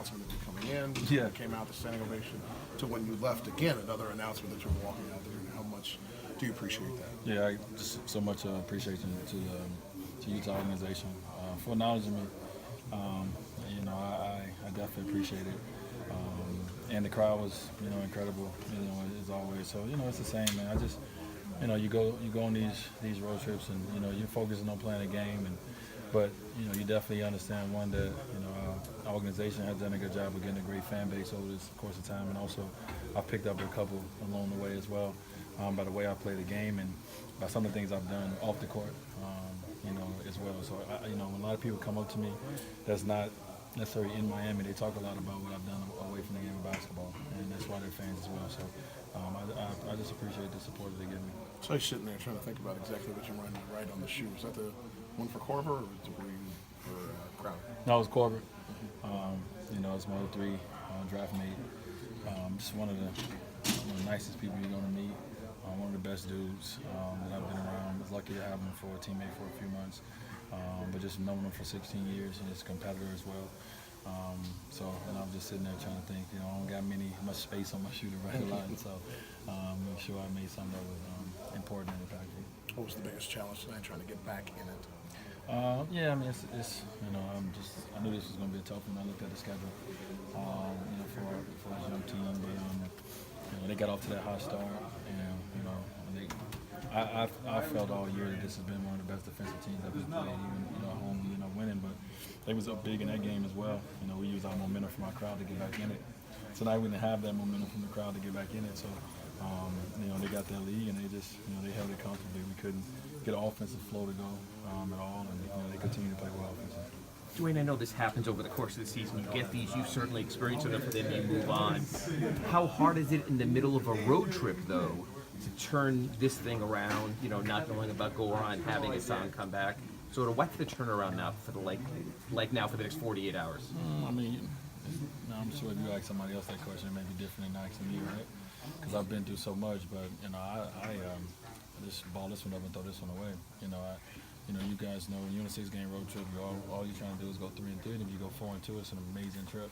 announcement of you coming in, Yeah. you came out, the standing ovation, to when you left again, another announcement that you're walking out there, and how much do you appreciate that? Yeah, I just so much appreciation to Utah organization for acknowledging me. Um, I definitely appreciate it. And the crowd was, incredible, as always. So, it's the same, man. I just, you go on these road trips, and you're focusing on playing a game, but you definitely understand one that our organization has done a good job of getting a great fan base over this course of time, and also I've picked up a couple along the way as well, by the way I play the game and by some of the things I've done off the court, as well. So when a lot of people come up to me, that's not necessarily in Miami, they talk a lot about what I've done away from the game of basketball, and that's why they're fans as well. So I just appreciate the support that they give me. So I was sitting there trying to think about exactly what you're running right on the shoe. Is that the one for Corver, or were you for Crowder? No, it was Corbett. It's my 03 draft mate. Just one of the nicest people you're going to meet. One of the best dudes that I've been around. I was lucky to have him for a teammate for a few months, but just knowing him for 16 years, and he's a competitor as well. And I'm just sitting there trying to think, I don't got much space on my shoe to write a lot, so make sure I made something that was important and impactful. What was the biggest challenge tonight, trying to get back in it? It's I knew this was going to be a tough one. I looked at the schedule, for this young team, but they got off to that hot start, and I felt all year that this has been one of the best defensive teams that we've played, even at home, winning, but they was up big in that game as well. We used our momentum from our crowd to get back in it. Tonight we didn't have that momentum from the crowd to get back in it, so they got their lead, and they just they held it comfortably. We couldn't get an offensive flow to go at all, and they continue to play well offensively. Dwayne, I know this happens over the course of the season. You get these, you certainly experience enough of them, you move on. How hard is it in the middle of a road trip, though, to turn this thing around, not knowing about Goran, having Hassan come back? Sort of what's the turnaround now for now for the next 48 hours? I'm sure if you ask somebody else that question, it may be different than asking me, right? Because I've been through so much, but I just ball this one up and throw this one away. You guys know when you're on a 6-game road trip, all you're trying to do is go 3-3, and if you go 4-2, it's an amazing trip.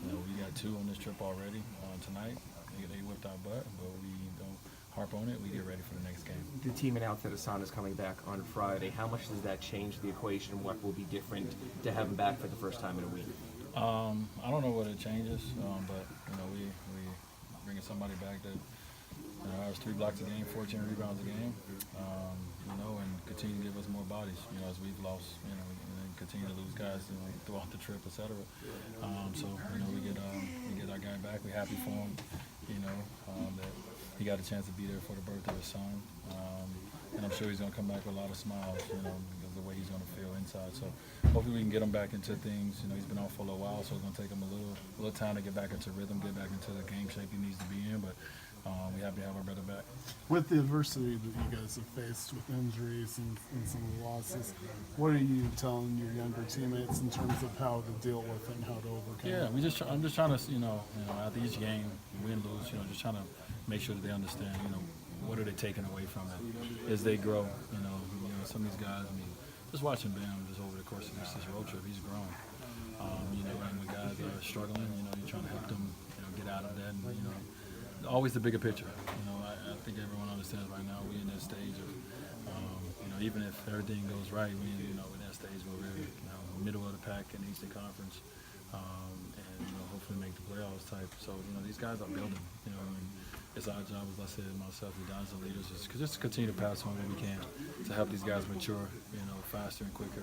We got 2 on this trip already tonight. They whipped our butt, but we don't harp on it. We get ready for the next game. The team announced that Hassan is coming back on Friday. How much does that change the equation? What will be different to have him back for the first time in a week? I don't know what it changes, but we bringing somebody back that average 3 blocks a game, 14 rebounds a game, and continue to give us more bodies. As we've lost, and continue to lose guys throughout the trip, etc. We get our guy back. We're happy for him. That he got a chance to be there for the birth of his son, and I'm sure he's going to come back with a lot of smiles. Because of the way he's going to feel inside. So hopefully we can get him back into things. He's been off for a little while, so it's going to take him a little time to get back into rhythm, get back into the game shape he needs to be in. But we happy to have our brother back. With the adversity that you guys have faced with injuries and some of the losses, what are you telling your younger teammates in terms of how to deal with it and how to overcome it? Yeah, I'm just trying to, after each game, win, lose, just trying to make sure that they understand, what are they taking away from it as they grow. Some of these guys, just watching Bam just over the course of this road trip, he's grown. And when guys are struggling, you're trying to help them, get out of that, and always the bigger picture. I think everyone understands right now we're in that stage of, even if everything goes right, we in that stage where we're middle of the pack in the Eastern Conference, and hopefully make the playoffs type. So these guys are building. It's our job, as I said, myself, the guys and leaders, just to continue to pass on what we can to help these guys mature, faster and quicker,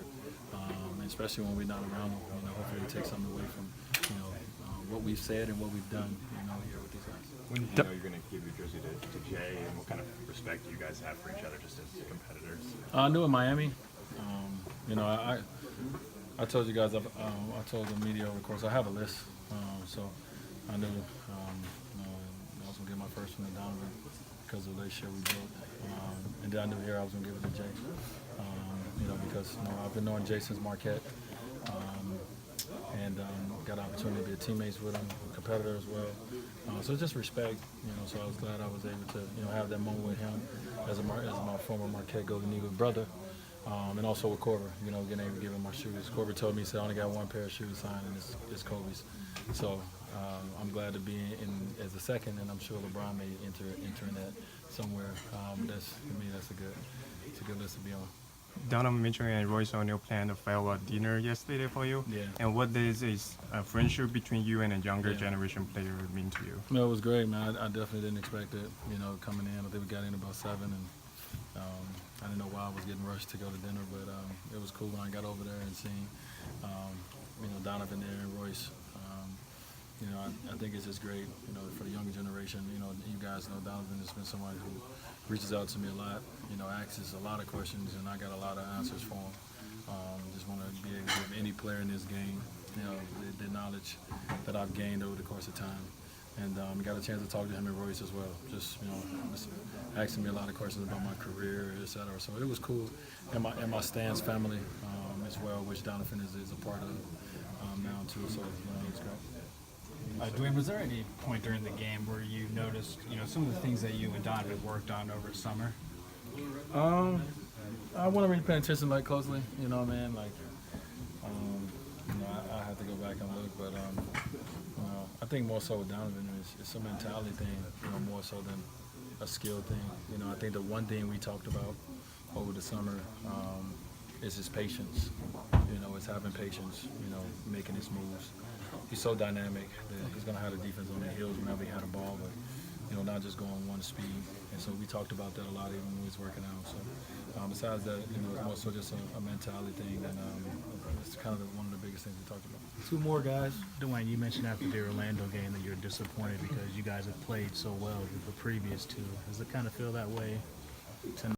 and especially when we're not around them. Hopefully we take something away from, what we've said and what we've done, here with these guys. When do you know you're going to give your jersey to Jay, and what kind of respect do you guys have for each other just as competitors? I knew in Miami. I told you guys, I told the media over the course, I have a list. So I knew I was going to get my first one to Donovan because of the relationship we built. And then I knew here I was going to give it to Jay. Because I've been knowing Jay since Marquette. And got an opportunity to be teammates with him, a competitor as well. So just respect, so I was glad I was able to, have that moment with him as my former Marquette Golden Eagle brother. And also with Corver, you know, getting able to give him my shoes. Corver told me, he said, I only got one pair of shoes signed, and it's Kobe's. So I'm glad to be in as a second, and I'm sure LeBron may enter in that somewhere. That's, to me, it's a good list to be on. Donovan Mitchell and Royce O'Neal planned a farewell dinner yesterday for you. Yeah. And what does a friendship between you and a younger Yeah. generation player mean to you? No, it was great, man. I definitely didn't expect it. You know, coming in, I think we got in about 7, and I didn't know why I was getting rushed to go to dinner, but it was cool when I got over there and seeing, you know, Donovan there and Royce. You know, I think it's just great, you know, for the younger generation. You know, you guys know Donovan has been someone who reaches out to me a lot, you know, asks us a lot of questions, and I got a lot of answers for him. Just want to be able to give any player in this game, you know, the knowledge that I've gained over the course of time. And got a chance to talk to him and Royce as well. Just, you know, just asking me a lot of questions about my career, et cetera. So it was cool. And my Stans family as well, which Donovan is a part of now too. So, you know, it's great. Dwayne, was there any point during the game where you noticed, you know, some of the things that you and Donovan worked on over summer? I wasn't really paying attention like closely, you know what I mean? Like, you know, I have to go back and look, but you know, I think more so with Donovan it's a mentality thing, you know, more so than a skill thing. You know, I think the one thing we talked about over the summer is his patience. You know, it's having patience, you know, making his moves. He's so dynamic that he's going to have the defense on their heels whenever he had a ball, but, you know, not just going one speed. And so we talked about that a lot even when we was working out. So besides that, you know, it's more so just a mentality thing, and it's kind of one of the biggest things we talked about. 2 more guys. Dwayne, you mentioned after the Orlando game that you're disappointed because you guys have played so well with the previous 2. Does it kind of feel that way tonight?